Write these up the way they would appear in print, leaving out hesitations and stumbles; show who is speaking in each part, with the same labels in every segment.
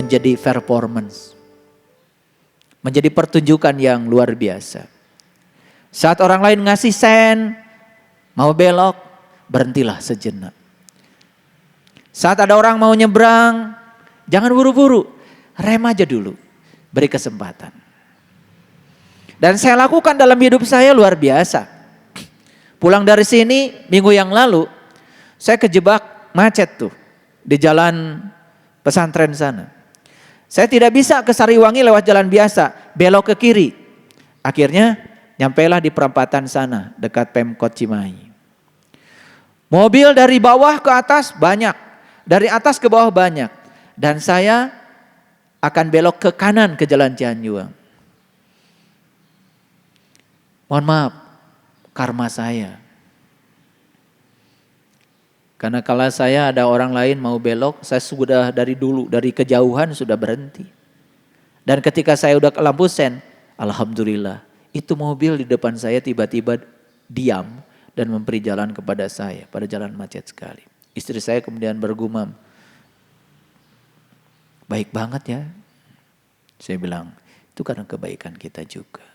Speaker 1: menjadi performance. Menjadi pertunjukan yang luar biasa. Saat orang lain ngasih sen, mau belok, berhentilah sejenak. Saat ada orang mau nyebrang, jangan buru-buru, rem aja dulu, beri kesempatan. Dan saya lakukan dalam hidup saya luar biasa. Pulang dari sini minggu yang lalu, saya kejebak macet tuh di jalan pesantren sana. Saya tidak bisa ke Sariwangi lewat jalan biasa, belok ke kiri. Akhirnya nyampailah di perempatan sana dekat Pemkot Cimahi. Mobil dari bawah ke atas banyak, dari atas ke bawah banyak. Dan saya akan belok ke kanan ke Jalan Cianjuang. Mohon maaf, karma saya. Karena kalau saya ada orang lain mau belok, saya sudah dari dulu, dari kejauhan sudah berhenti. Dan ketika saya udah ke lampu sen, alhamdulillah, itu mobil di depan saya tiba-tiba diam dan memberi jalan kepada saya pada jalan macet sekali. Istri saya kemudian bergumam, baik banget ya. Saya bilang, itu karena kebaikan kita juga.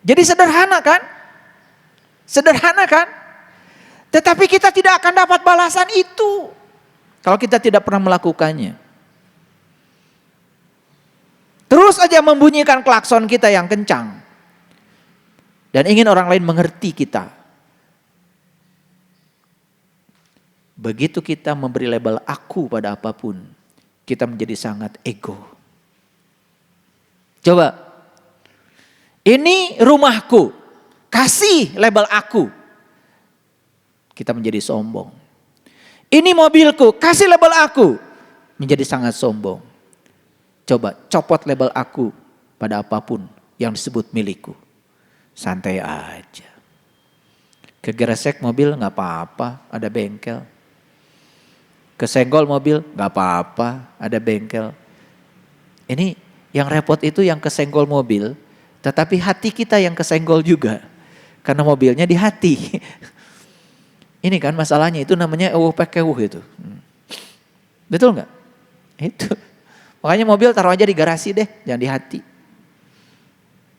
Speaker 1: Jadi sederhana kan? Sederhana kan? Tetapi kita tidak akan dapat balasan itu kalau kita tidak pernah melakukannya. Terus aja membunyikan klakson kita yang kencang. Dan ingin orang lain mengerti kita. Begitu kita memberi label aku pada apapun, kita menjadi sangat ego. Coba, ini rumahku, kasih label aku. Kita menjadi sombong. Ini mobilku, kasih label aku. Menjadi sangat sombong. Coba copot label aku pada apapun yang disebut milikku. Santai aja. Kegeresek mobil gak apa-apa, ada bengkel. Kesenggol mobil gak apa-apa, ada bengkel. Ini yang repot itu yang kesenggol mobil, tetapi hati kita yang kesenggol juga. Karena mobilnya di hati. Ini kan masalahnya, itu namanya pekewuh itu. Betul nggak? Itu. Makanya mobil taruh aja di garasi deh, jangan di hati.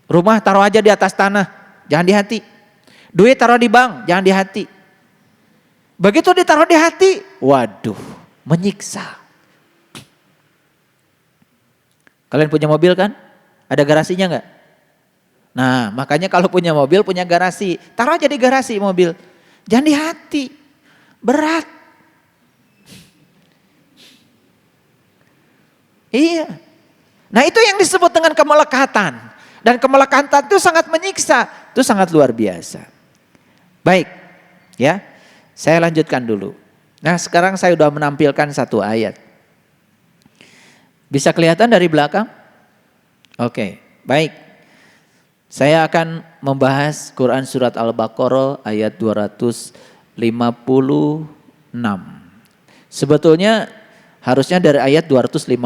Speaker 1: Rumah taruh aja di atas tanah, jangan di hati. Duit taruh di bank, jangan di hati. Begitu ditaruh di hati, waduh, menyiksa. Kalian punya mobil kan? Ada garasinya nggak? Nah, makanya kalau punya mobil, punya garasi, taruh aja di garasi mobil. Jangan di hati, berat. Iya. Nah itu yang disebut dengan kemelekatan. Dan kemelekatan itu sangat menyiksa, itu sangat luar biasa. Baik, ya, saya lanjutkan dulu. Nah sekarang saya sudah menampilkan satu ayat. Bisa kelihatan dari belakang? Oke, baik. Saya akan membahas Quran Surat Al-Baqarah ayat 256. Sebetulnya harusnya dari ayat 255.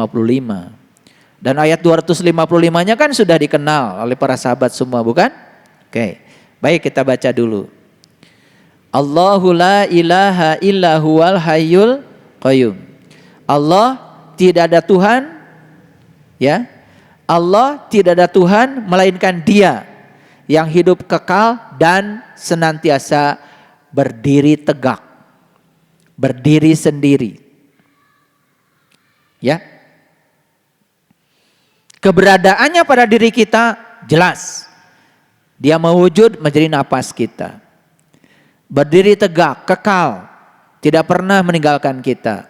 Speaker 1: Dan ayat 255-nya kan sudah dikenal oleh para sahabat semua, bukan? Oke, baik kita baca dulu. Allahu la ilaha illa huwal hayyul qayyum. Allah tidak ada Tuhan, ya. Allah tidak ada Tuhan melainkan Dia yang hidup kekal dan senantiasa berdiri tegak, berdiri sendiri. Ya. Keberadaannya pada diri kita jelas. Dia mewujud menjadi napas kita. Berdiri tegak, kekal, tidak pernah meninggalkan kita.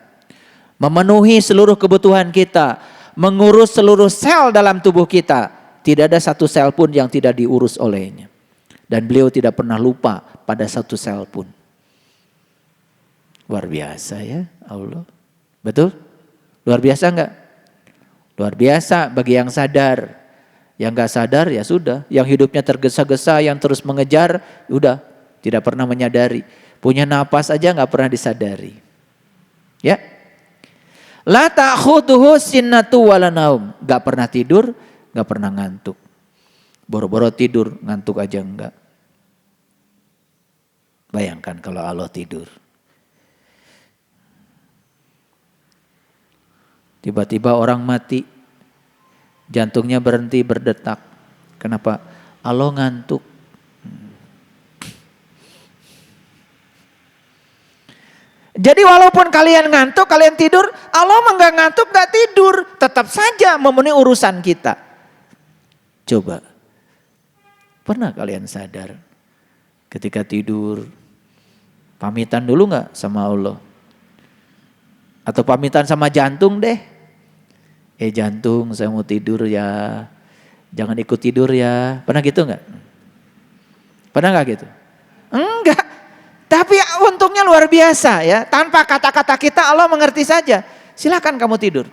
Speaker 1: Memenuhi seluruh kebutuhan kita, mengurus seluruh sel dalam tubuh kita. Tidak ada satu sel pun yang tidak diurus olehnya. Dan beliau tidak pernah lupa pada satu sel pun. Luar biasa ya Allah. Betul? Luar biasa enggak? Luar biasa bagi yang sadar. Yang enggak sadar ya sudah. Yang hidupnya tergesa-gesa, yang terus mengejar, udah tidak pernah menyadari. Punya napas aja enggak pernah disadari. Ya. La ta'khuduhu sinnatu wala naum. Enggak pernah tidur, enggak pernah ngantuk. Boro-boro tidur, ngantuk aja enggak. Bayangkan kalau Allah tidur. Tiba-tiba orang mati, jantungnya berhenti berdetak. Kenapa? Allah ngantuk. Jadi walaupun kalian ngantuk, kalian tidur, Allah mah nggak ngantuk, nggak tidur, tetap saja memenuhi urusan kita. Coba, pernah kalian sadar ketika tidur, pamitan dulu nggak sama Allah? Atau pamitan sama jantung deh? Jantung, saya mau tidur ya, jangan ikut tidur ya. Pernah gitu nggak? Pernah nggak gitu? Enggak. Tapi untungnya luar biasa ya. Tanpa kata-kata kita Allah mengerti saja. Silakan kamu tidur.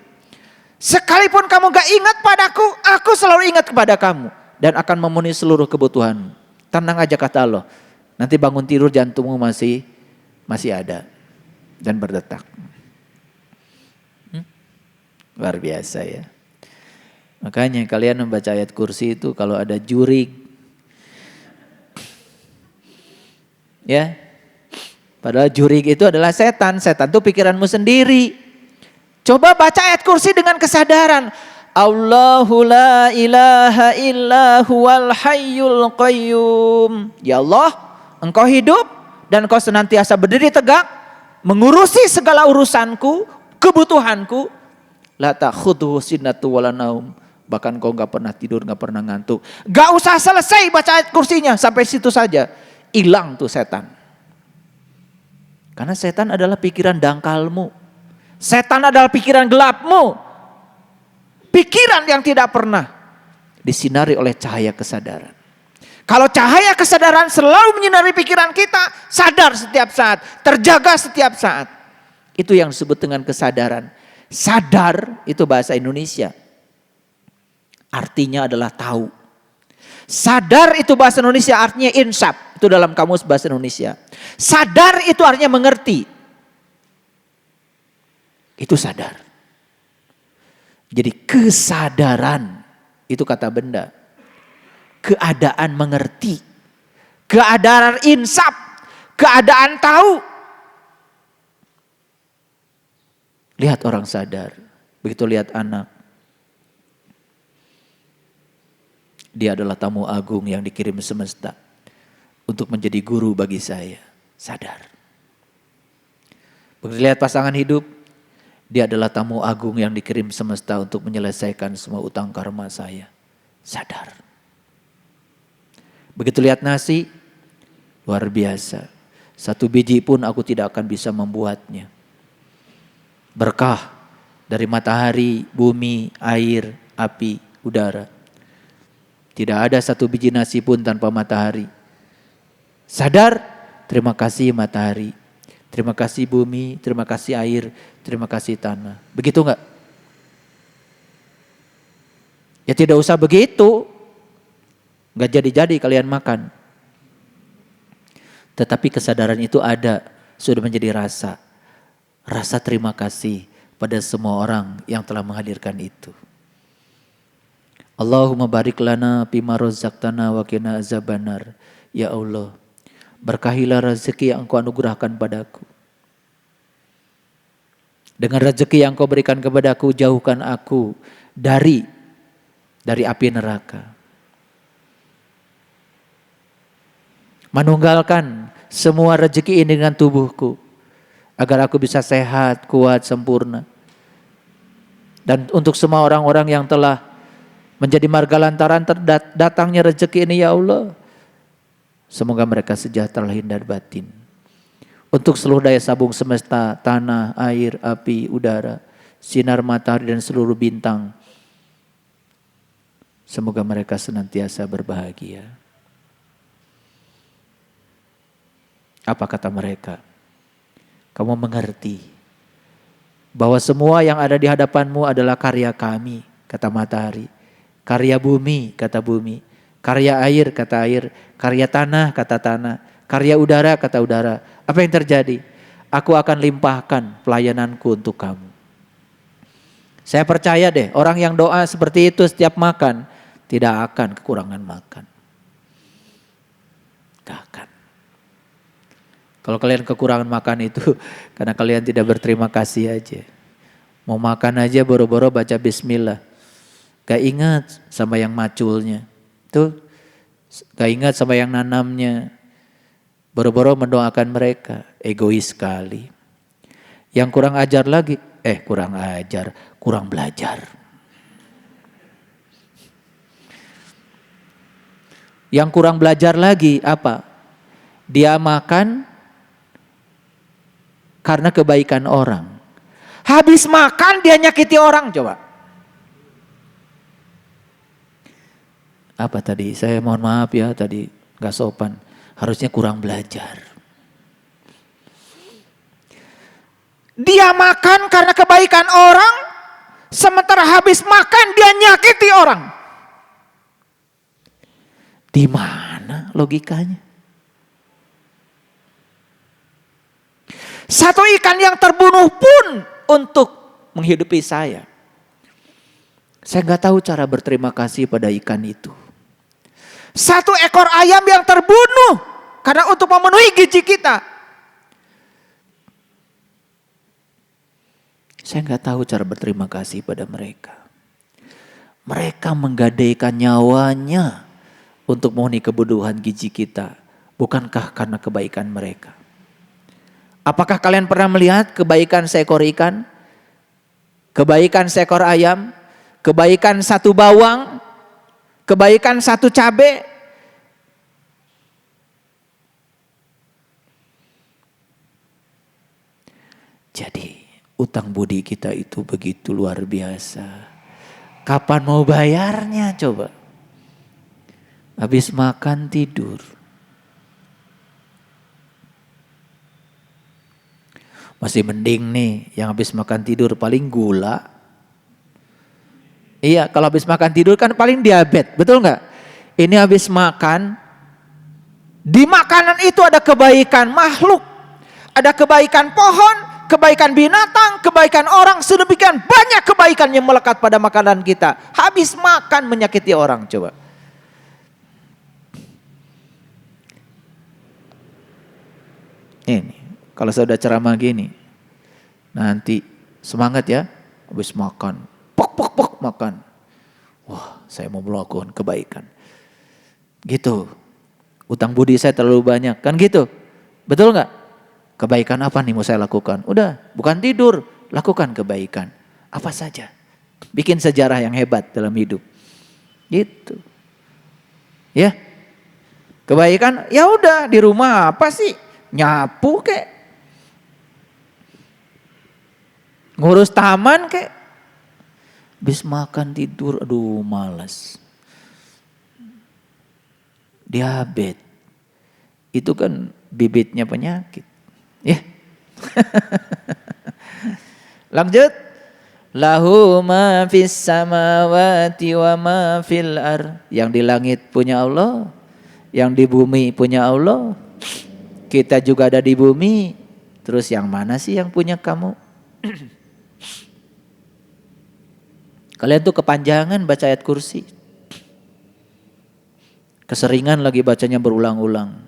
Speaker 1: Sekalipun kamu gak ingat padaku, aku selalu ingat kepada kamu. Dan akan memenuhi seluruh kebutuhan. Tenang aja kata Allah. Nanti bangun tidur jantungmu masih ada. Dan berdetak. Luar biasa ya. Makanya kalian membaca ayat kursi itu kalau ada jurig. Ya. Padahal jurig itu adalah setan. Setan itu pikiranmu sendiri. Coba baca ayat kursi dengan kesadaran. Allahu la ilaha illa huwal hayyul qayyum. Ya Allah, engkau hidup dan engkau senantiasa berdiri tegak. Mengurusi segala urusanku, kebutuhanku. La ta'khudhuhu sinatu wala naum. Bahkan kau gak pernah tidur, gak pernah ngantuk. Gak usah selesai baca ayat kursinya, sampai situ saja. Hilang tuh setan. Karena setan adalah pikiran dangkalmu. Setan adalah pikiran gelapmu. Pikiran yang tidak pernah disinari oleh cahaya kesadaran. Kalau cahaya kesadaran selalu menyinari pikiran kita, sadar setiap saat, terjaga setiap saat. Itu yang disebut dengan kesadaran. Sadar itu bahasa Indonesia. Artinya adalah tahu. Sadar itu bahasa Indonesia artinya insaf. Itu dalam kamus bahasa Indonesia. Sadar itu artinya mengerti. Itu sadar. Jadi kesadaran itu kata benda. Keadaan mengerti. Keadaan insaf. Keadaan tahu. Lihat orang sadar. Begitu lihat anak. Dia adalah tamu agung yang dikirim semesta. Untuk menjadi guru bagi saya. Sadar. Begitu lihat pasangan hidup. Dia adalah tamu agung yang dikirim semesta untuk menyelesaikan semua utang karma saya. Sadar. Begitu lihat nasi. Luar biasa. Satu biji pun aku tidak akan bisa membuatnya. Berkah dari matahari, bumi, air, api, udara. Tidak ada satu biji nasi pun tanpa matahari. Sadar, terima kasih matahari. Terima kasih bumi, terima kasih air, terima kasih tanah. Begitu enggak? Ya tidak usah begitu. Enggak jadi-jadi kalian makan. Tetapi kesadaran itu ada, sudah menjadi rasa. Rasa terima kasih pada semua orang yang telah menghadirkan itu. Allahumma barik lana bima razaqtana wa qina azabannar. Ya Allah, berkahilah rezeki yang Engkau anugerahkan padaku. Dengan rezeki yang Engkau berikan kepadaku, jauhkan aku dari api neraka. Manunggalkan semua rezeki ini dengan tubuhku. Agar aku bisa sehat, kuat, sempurna. Dan untuk semua orang-orang yang telah menjadi marga lantaran datangnya rezeki ini ya Allah. Semoga mereka sejahtera lahir dan batin. Untuk seluruh daya sabung semesta, tanah, air, api, udara, sinar matahari dan seluruh bintang. Semoga mereka senantiasa berbahagia. Apa kata mereka? Kamu mengerti bahwa semua yang ada di hadapanmu adalah karya kami, kata matahari. Karya bumi, kata bumi. Karya air, kata air. Karya tanah, kata tanah. Karya udara, kata udara. Apa yang terjadi? Aku akan limpahkan pelayananku untuk kamu. Saya percaya deh, orang yang doa seperti itu setiap makan, tidak akan kekurangan makan. Gak akan. Kalau kalian kekurangan makan itu karena kalian tidak berterima kasih aja. Mau makan aja boro-boro baca bismillah. Gak ingat sama yang maculnya. Tuh, gak ingat sama yang nanamnya. Boro-boro mendoakan mereka. Egois sekali. Yang kurang ajar lagi, kurang belajar. Yang kurang belajar lagi apa? Dia makan karena kebaikan orang. Habis makan dia nyakiti orang, coba. Apa tadi? Saya mohon maaf ya tadi gak sopan. Harusnya kurang belajar. Dia makan karena kebaikan orang, sementara habis makan dia nyakiti orang. Di mana logikanya? Satu ikan yang terbunuh pun untuk menghidupi saya. Saya nggak tahu cara berterima kasih pada ikan itu. Satu ekor ayam yang terbunuh karena untuk memenuhi gizi kita. Saya nggak tahu cara berterima kasih pada mereka. Mereka menggadaikan nyawanya untuk memenuhi kebutuhan gizi kita. Bukankah karena kebaikan mereka? Apakah kalian pernah melihat kebaikan seekor ikan? Kebaikan seekor ayam? Kebaikan satu bawang? Kebaikan satu cabai? Jadi utang budi kita itu begitu luar biasa. Kapan mau bayarnya coba? Habis makan tidur. Masih mending nih yang habis makan tidur paling gula. Iya, kalau habis makan tidur kan paling diabetes, betul nggak? Ini habis makan, di makanan itu ada kebaikan makhluk, ada kebaikan pohon, kebaikan binatang, kebaikan orang, sedemikian banyak kebaikan yang melekat pada makanan kita. Habis makan menyakiti orang, coba. Ini, kalau saya udah ceramah gini, nanti semangat ya, habis makan, pok makan. Wah, saya mau melakukan kebaikan. Gitu. Utang budi saya terlalu banyak, kan gitu. Betul nggak? Kebaikan apa nih mau saya lakukan? Udah, bukan tidur, lakukan kebaikan. Apa saja. Bikin sejarah yang hebat dalam hidup. Gitu. Ya. Kebaikan, ya udah di rumah apa sih? Nyapu kek. Ngurus taman kek. Habis makan tidur, aduh malas. Diabetes. Itu kan bibitnya penyakit. Ya. Lanjut. Lahu ma fis samawati wa ma fil ar. Yang di langit punya Allah, yang di bumi punya Allah. Kita juga ada di bumi. Terus yang mana sih yang punya kamu? Kalian tuh kepanjangan baca ayat kursi. Keseringan lagi bacanya berulang-ulang.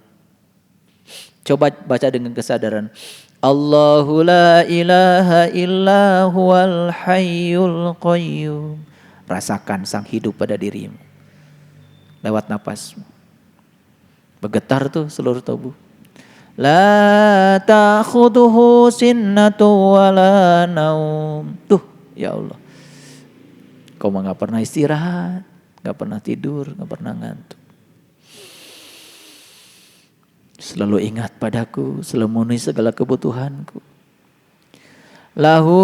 Speaker 1: Coba baca dengan kesadaran. Allahu la ilaha illa huwal hayyul qayyum. Rasakan sang hidup pada dirimu. Lewat napasmu. Bergetar tuh seluruh tubuh. La ta'khuduhu sinnatu wala naum. Tuh, ya Allah. Kau mah gak pernah istirahat, gak pernah tidur, gak pernah ngantuk. Selalu ingat padaku, selalu memenuhi segala kebutuhanku. Lahu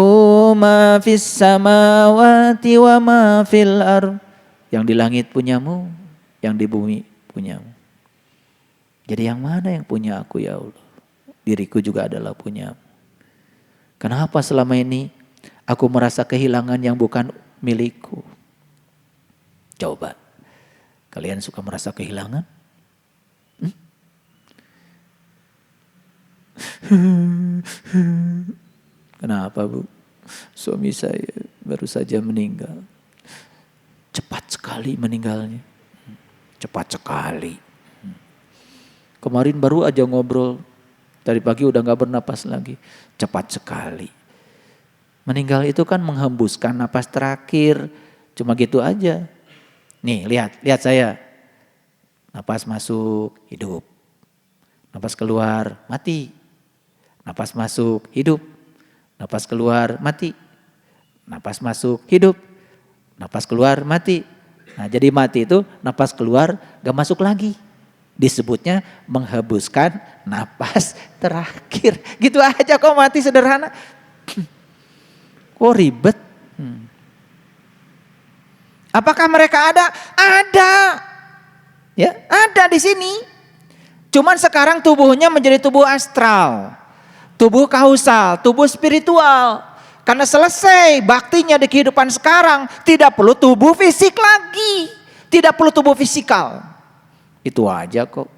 Speaker 1: ma fis samawati wa ma fil ar. Yang di langit punyamu, yang di bumi punyamu. Jadi yang mana yang punya aku ya Allah? Diriku juga adalah punyamu. Kenapa selama ini aku merasa kehilangan yang bukan milikku? Coba, kalian suka merasa kehilangan? Kenapa Bu? Suami saya baru saja meninggal. Cepat sekali meninggalnya. Cepat sekali. Kemarin baru aja ngobrol. Tadi pagi udah gak bernapas lagi. Cepat sekali. Meninggal itu kan menghembuskan napas terakhir. Cuma gitu aja. Nih lihat saya. Napas masuk, hidup. Napas keluar, mati. Napas masuk, hidup. Napas keluar, mati. Napas masuk, hidup. Napas keluar, mati. Nah jadi mati itu napas keluar gak masuk lagi. Disebutnya menghembuskan napas terakhir. Gitu aja kok mati, sederhana. Kok ribet? Apakah mereka ada? Ada. Ya, ada di sini. Cuman sekarang tubuhnya menjadi tubuh astral. Tubuh kausal, tubuh spiritual. Karena selesai baktinya di kehidupan sekarang, tidak perlu tubuh fisik lagi. Tidak perlu tubuh fisikal. Itu aja kok.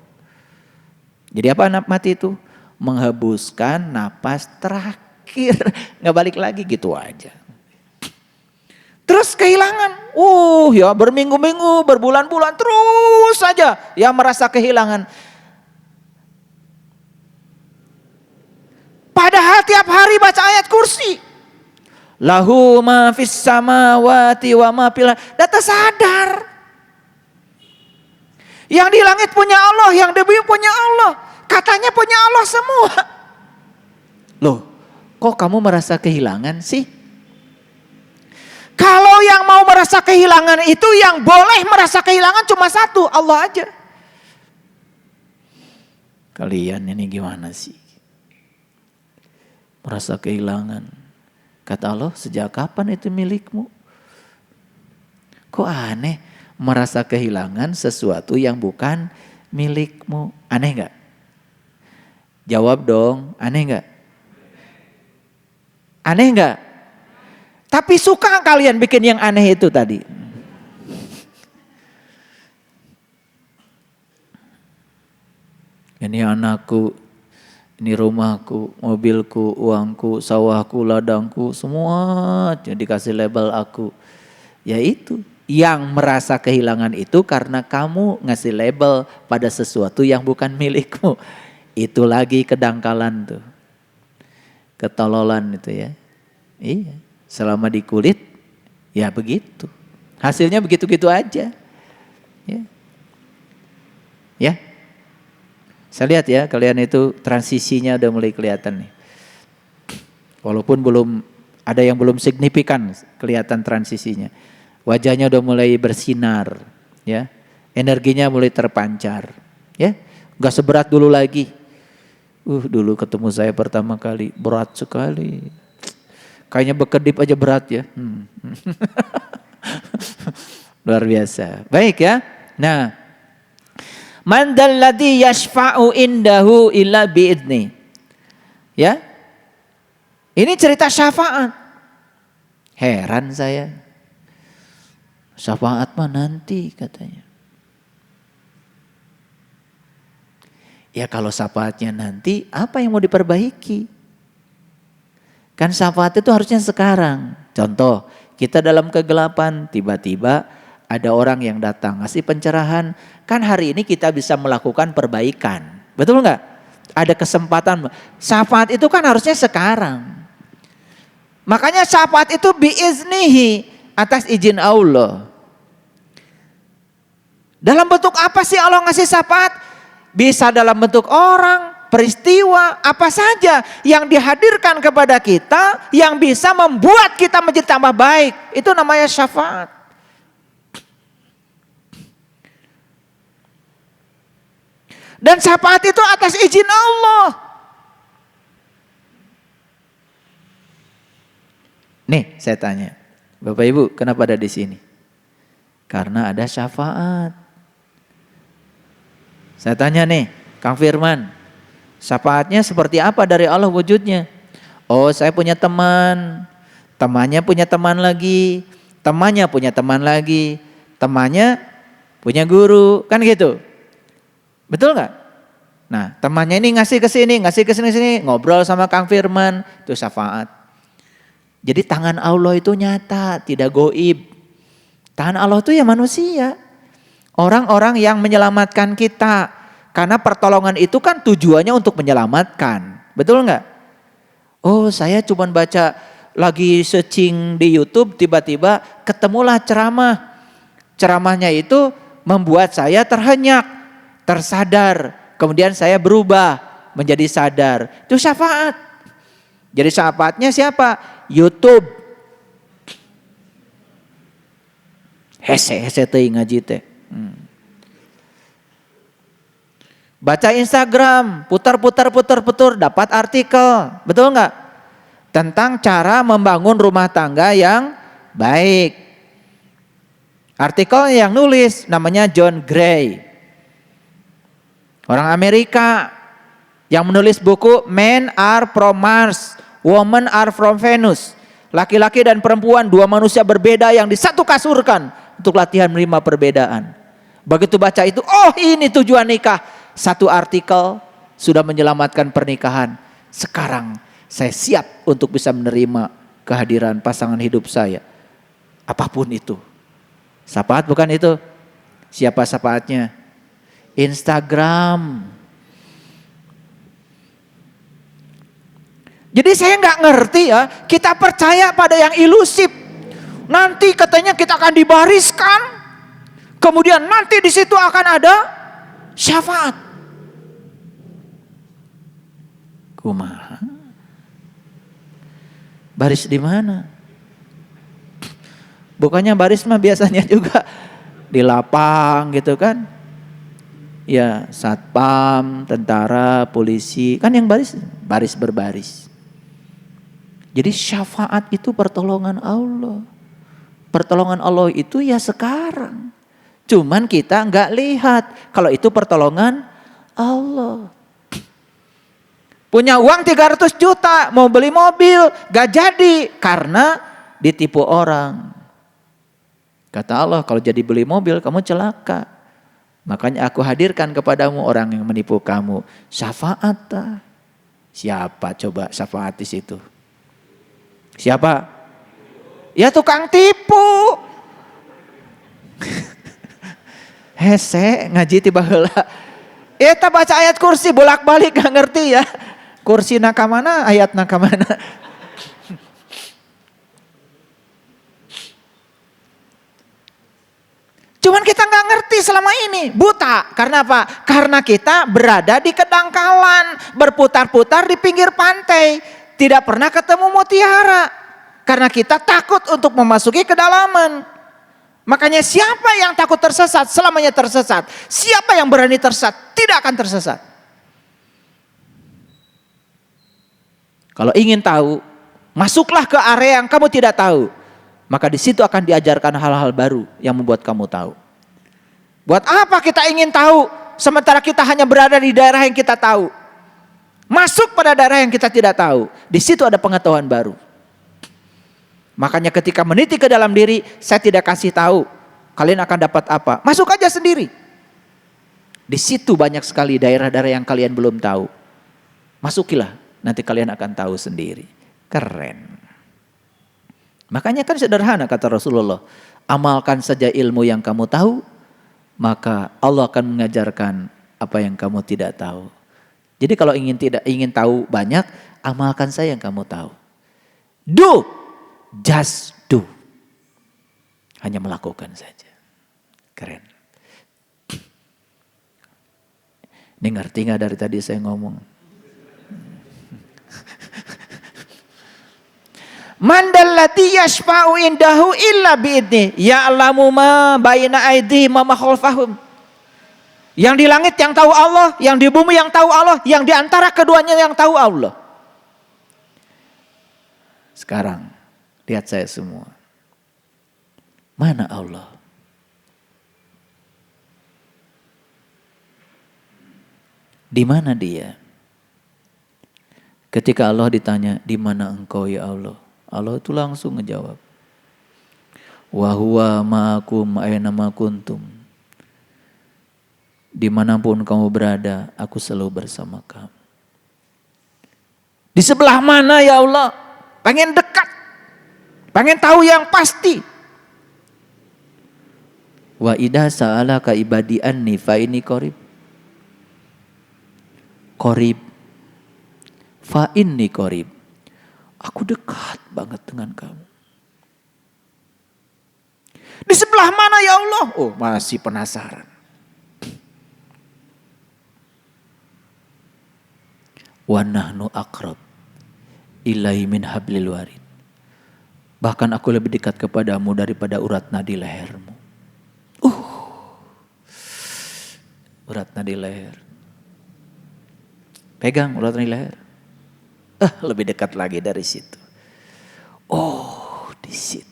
Speaker 1: Jadi apa mati itu? Menghembuskan napas terakhir. Nggak balik lagi, gitu aja. Terus kehilangan. Ya berminggu-minggu, berbulan-bulan terus saja ya merasa kehilangan. Padahal tiap hari baca ayat kursi. Lahu ma fis samawati wa ma fil ardi. Data sadar. Yang di langit punya Allah, yang di bumi punya Allah. Katanya punya Allah semua. Loh, kok kamu merasa kehilangan sih? Kalau yang mau merasa kehilangan itu, yang boleh merasa kehilangan cuma satu, Allah aja. Kalian ini gimana sih? Merasa kehilangan. Kata Allah, sejak kapan itu milikmu? Kok aneh merasa kehilangan sesuatu yang bukan milikmu? Aneh gak? Jawab dong, aneh gak? Aneh gak? Tapi suka kalian bikin yang aneh itu tadi. Ini anakku, ini rumahku, mobilku, uangku, sawahku, ladangku, semua dikasih label aku. Ya itu, yang merasa kehilangan itu karena kamu ngasih label pada sesuatu yang bukan milikmu. Itu lagi kedangkalan tuh. Ketololan itu ya. Iya. Selama di kulit, ya begitu. Hasilnya begitu-gitu aja. Ya. Ya. Saya lihat ya, kalian itu transisinya udah mulai kelihatan nih. Walaupun ada yang belum signifikan kelihatan transisinya. Wajahnya udah mulai bersinar, ya. Energinya mulai terpancar, ya. Gak seberat dulu lagi. Dulu ketemu saya pertama kali, berat sekali. Kayaknya berkedip aja berat ya. Luar biasa. Baik ya. Nah. Man dalladzi yashfa'u indahu illa bi'idni. Ya. Ini cerita syafaat. Heran saya. Syafaat mah nanti katanya. Ya kalau syafaatnya nanti, apa yang mau diperbaiki? Kan syafaat itu harusnya sekarang. Contoh, kita dalam kegelapan, tiba-tiba ada orang yang datang ngasih pencerahan. Kan hari ini kita bisa melakukan perbaikan. Betul nggak? Ada kesempatan. Syafaat itu kan harusnya sekarang. Makanya syafaat itu biiznihi, atas izin Allah. Dalam bentuk apa sih Allah ngasih syafaat? Bisa dalam bentuk orang, peristiwa, apa saja yang dihadirkan kepada kita yang bisa membuat kita menjadi tambah baik. Itu namanya syafaat. Dan syafaat itu atas izin Allah. Nih saya tanya, Bapak Ibu kenapa ada di sini? Karena ada syafaat. Saya tanya nih, Kang Firman, syafaatnya seperti apa dari Allah wujudnya? Oh, saya punya teman, temannya punya teman lagi, temannya punya teman lagi, temannya punya guru, kan gitu. Betul nggak? Nah, temannya ini ngasih ke sini, ngobrol sama Kang Firman, itu syafaat. Jadi tangan Allah itu nyata, tidak goib. Tangan Allah itu ya manusia. Orang-orang yang menyelamatkan kita. Karena pertolongan itu kan tujuannya untuk menyelamatkan. Betul nggak? Oh, saya cuma baca lagi searching di YouTube, tiba-tiba ketemulah ceramah. Ceramahnya itu membuat saya terhenyak, tersadar. Kemudian saya berubah menjadi sadar. Itu syafaat. Jadi syafaatnya siapa? YouTube. Hese teh ngaji teh. Baca Instagram, putar, dapat artikel. Betul nggak? Tentang cara membangun rumah tangga yang baik. Artikel yang nulis namanya John Gray. Orang Amerika yang menulis buku Men Are From Mars, Women Are From Venus. Laki-laki dan perempuan, dua manusia berbeda yang disatu kasurkan untuk latihan menerima perbedaan. Begitu baca itu, oh ini tujuan nikah. Satu artikel sudah menyelamatkan pernikahan. Sekarang saya siap untuk bisa menerima kehadiran pasangan hidup saya. Apapun itu. Syafaat bukan itu? Siapa syafaatnya? Instagram. Jadi saya nggak ngerti ya, kita percaya pada yang ilusif. Nanti katanya kita akan dibariskan. Kemudian nanti di situ akan ada syafaat. Kumaha? Baris di mana? Bukannya baris mah biasanya juga di lapang gitu kan? Ya, satpam, tentara, polisi, kan yang baris berbaris. Jadi syafaat itu pertolongan Allah. Pertolongan Allah itu ya sekarang. Cuman kita nggak lihat kalau itu pertolongan Allah. Punya uang 300 juta, mau beli mobil, gak jadi karena ditipu orang. Kata Allah, kalau jadi beli mobil kamu celaka. Makanya aku hadirkan kepadamu orang yang menipu kamu. Syafaat. Siapa coba syafaat di situ? Siapa? Ya tukang tipu. Hese ngaji tiba heula. Eta baca ayat kursi bolak-balik gak ngerti ya. Kursi nakamana, ayat nakamana. Cuman kita gak ngerti selama ini. Buta. Karena apa? Karena kita berada di kedangkalan. Berputar-putar di pinggir pantai. Tidak pernah ketemu mutiara. Karena kita takut untuk memasuki kedalaman. Makanya siapa yang takut tersesat selamanya tersesat. Siapa yang berani tersesat tidak akan tersesat. Kalau ingin tahu, masuklah ke area yang kamu tidak tahu. Maka di situ akan diajarkan hal-hal baru yang membuat kamu tahu. Buat apa kita ingin tahu sementara kita hanya berada di daerah yang kita tahu. Masuk pada daerah yang kita tidak tahu. Di situ ada pengetahuan baru. Makanya ketika meniti ke dalam diri, saya tidak kasih tahu kalian akan dapat apa. Masuk aja sendiri. Di situ banyak sekali daerah-daerah yang kalian belum tahu. Masukilah, nanti kalian akan tahu sendiri. Keren. Makanya kan sederhana kata Rasulullah. Amalkan saja ilmu yang kamu tahu, maka Allah akan mengajarkan apa yang kamu tidak tahu. Jadi kalau ingin tahu banyak, amalkan saja yang kamu tahu. Do. Just do. Hanya melakukan saja. Keren. Ini ngerti gak dari tadi saya ngomong? Mandallati yashfa'u indahu illa bi'idni. Ya'lamu ma baina aydihim wa ma khalfahum. Yang di langit yang tahu Allah, yang di bumi yang tahu Allah, yang di antara keduanya yang tahu Allah. Sekarang lihat saya semua. Mana Allah? Di mana dia? Ketika Allah ditanya, di mana engkau ya Allah? Allah itu langsung ngejawab. Wa huwa ma'akum aina ma kuntum. Dimanapun kamu berada, aku selalu bersama kamu. Di sebelah mana ya Allah? Pengen dekat. Pengen tahu yang pasti. Wa idza sa'alaka ibadi anni fa inni qarib. Qarib. Fa inni qarib. Aku dekat banget dengan kamu. Di sebelah mana ya Allah? Oh, masih penasaran. Wa nahnu aqrab ilaihi min hablil warid. Bahkan aku lebih dekat kepadamu daripada urat nadi lehermu. Urat nadi leher. Pegang urat nadi leher. Lebih dekat lagi dari situ. Oh, di situ.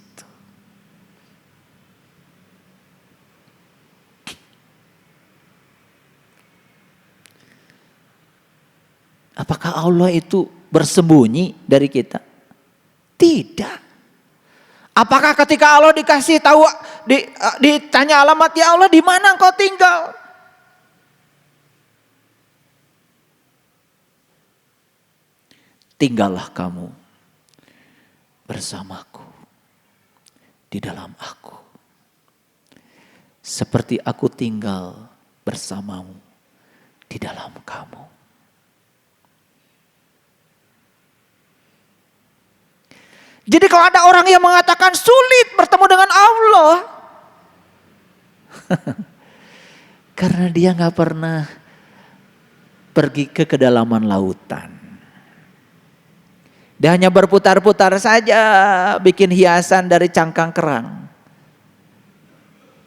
Speaker 1: Apakah Allah itu bersembunyi dari kita? Tidak. Apakah ketika Allah dikasih tahu, ditanya alamat, ya Allah di mana engkau tinggal? Tinggallah kamu bersamaku di dalam aku. Seperti aku tinggal bersamamu di dalam kamu. Jadi kalau ada orang yang mengatakan sulit bertemu dengan Allah. Karena dia gak pernah pergi ke kedalaman lautan. Dia hanya berputar-putar saja bikin hiasan dari cangkang kerang.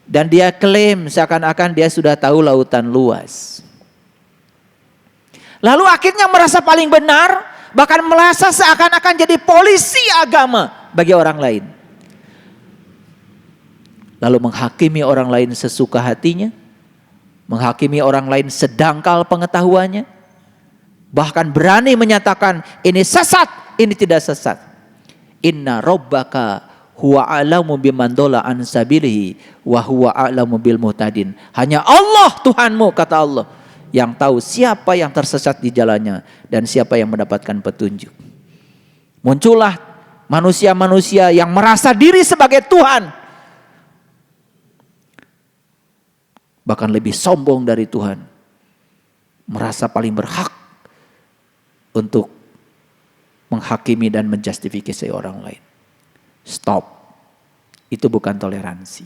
Speaker 1: Dan dia klaim seakan-akan dia sudah tahu lautan luas. Lalu akhirnya merasa paling benar. Bahkan merasa seakan-akan jadi polisi agama bagi orang lain. Lalu menghakimi orang lain sesuka hatinya. Menghakimi orang lain sedangkal pengetahuannya. Bahkan berani menyatakan ini sesat, ini tidak sesat. Inna rabbaka huwa a'lamu biman dola an sabilihi wa huwa a'lamu bil muhtadin. Hanya Allah Tuhanmu, kata Allah, yang tahu siapa yang tersesat di jalannya dan siapa yang mendapatkan petunjuk. Muncullah manusia-manusia yang merasa diri sebagai Tuhan. Bahkan lebih sombong dari Tuhan. Merasa paling berhak untuk menghakimi dan menjustifikasi orang lain. Stop. Itu bukan toleransi.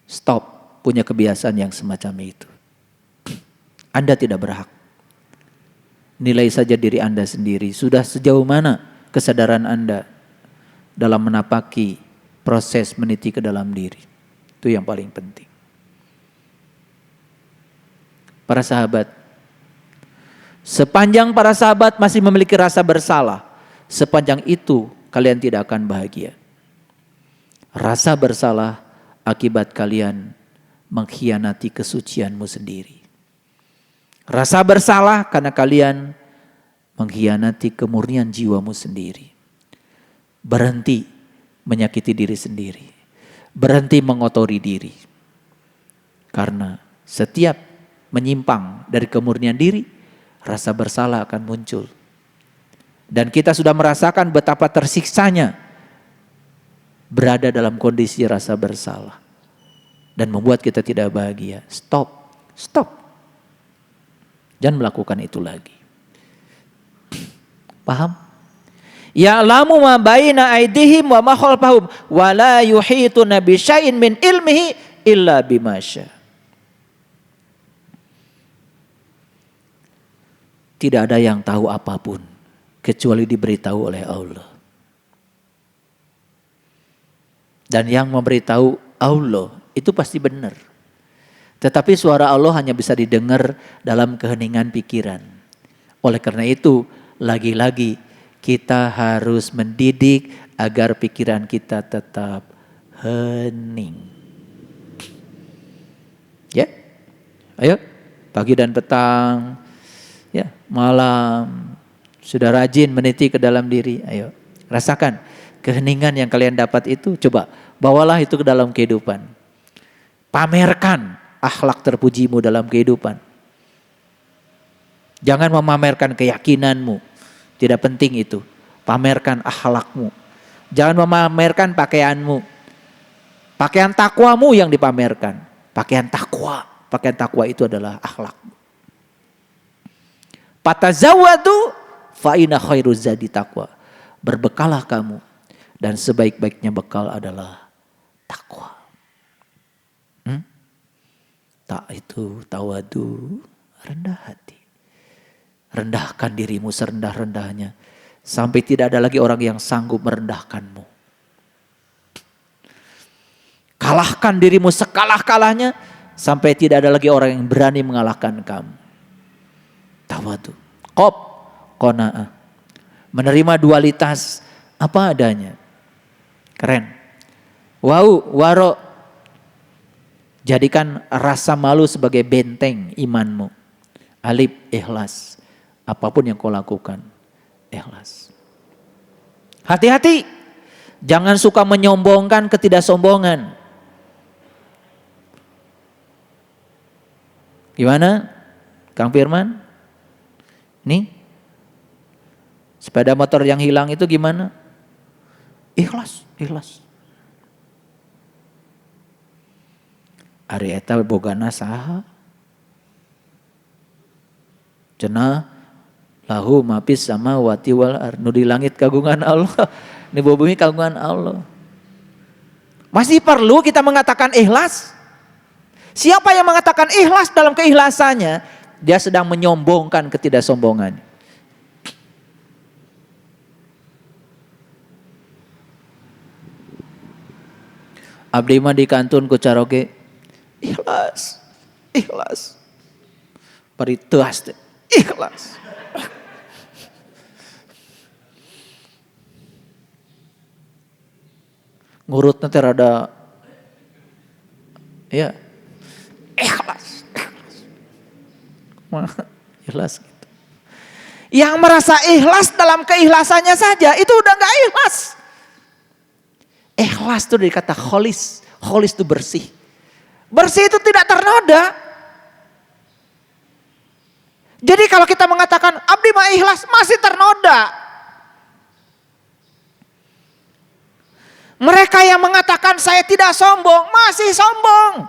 Speaker 1: Stop. Punya kebiasaan yang semacam itu. Anda tidak berhak. Nilai saja diri Anda sendiri. Sudah sejauh mana kesadaran Anda dalam menapaki proses meniti ke dalam diri. Itu yang paling penting. Para sahabat, sepanjang para sahabat masih memiliki rasa bersalah, sepanjang itu kalian tidak akan bahagia. Rasa bersalah akibat kalian mengkhianati kesucianmu sendiri. Rasa bersalah karena kalian mengkhianati kemurnian jiwamu sendiri. Berhenti menyakiti diri sendiri. Berhenti mengotori diri. Karena setiap menyimpang dari kemurnian diri, rasa bersalah akan muncul. Dan kita sudah merasakan betapa tersiksanya berada dalam kondisi rasa bersalah. Dan membuat kita tidak bahagia. Stop. Jangan melakukan itu lagi. Paham? Ya'lamu ma baina aydihim wa ma khalfahum wa la yuhituna bi syai'in min ilmihi illa bima syaa. Tidak ada yang tahu apapun kecuali diberitahu oleh Allah. Dan yang memberitahu Allah itu pasti benar. Tetapi suara Allah hanya bisa didengar dalam keheningan pikiran. Oleh karena itu, lagi-lagi kita harus mendidik agar pikiran kita tetap hening. Ya, ayo pagi dan petang, ya malam, sudah rajin meniti ke dalam diri. Ayo rasakan keheningan yang kalian dapat itu, coba bawalah itu ke dalam kehidupan. Pamerkan akhlak terpujimu dalam kehidupan. Jangan memamerkan keyakinanmu. Tidak penting itu. Pamerkan akhlakmu. Jangan memamerkan pakaianmu. Pakaian takwamu yang dipamerkan. Pakaian takwa itu adalah akhlakmu. Fatazawwadu fa inna khairuz zadi taqwa. Berbekalah kamu dan sebaik-baiknya bekal adalah takwa. Tak itu tawadu, rendah hati. Rendahkan dirimu serendah-rendahnya sampai tidak ada lagi orang yang sanggup merendahkanmu. Kalahkan dirimu sekalah-kalahnya sampai tidak ada lagi orang yang berani mengalahkan kamu. Tawadu, qana'ah. Menerima dualitas apa adanya. Keren. Waro. Jadikan rasa malu sebagai benteng imanmu. Alif, ikhlas. Apapun yang kau lakukan, ikhlas. Hati-hati. Jangan suka menyombongkan ketidaksombongan. Gimana? Kang Firman? Nih. Sepeda motor yang hilang itu gimana? Ikhlas. Ari eta bogana saha? Cenah lahu mapis sama wati wal nu di langit kagungan Allah, di bumi kagungan Allah. Masih perlu kita mengatakan ikhlas? Siapa yang mengatakan ikhlas dalam keikhlasannya, dia sedang menyombongkan ketidaksombongannya. Abdi mah di kantun ku caroge ikhlas. Bari teuas teh, ikhlas. Ngurutna teh rada ya ikhlas. Ikhlas gitu. Yang merasa ikhlas dalam keikhlasannya saja itu udah gak ikhlas. Ikhlas itu dari kata kholis. Kholis itu bersih. Bersih itu tidak ternoda. Jadi kalau kita mengatakan abdi mah ikhlas masih ternoda. Mereka yang mengatakan saya tidak sombong masih sombong.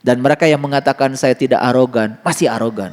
Speaker 1: Dan mereka yang mengatakan saya tidak arogan masih arogan.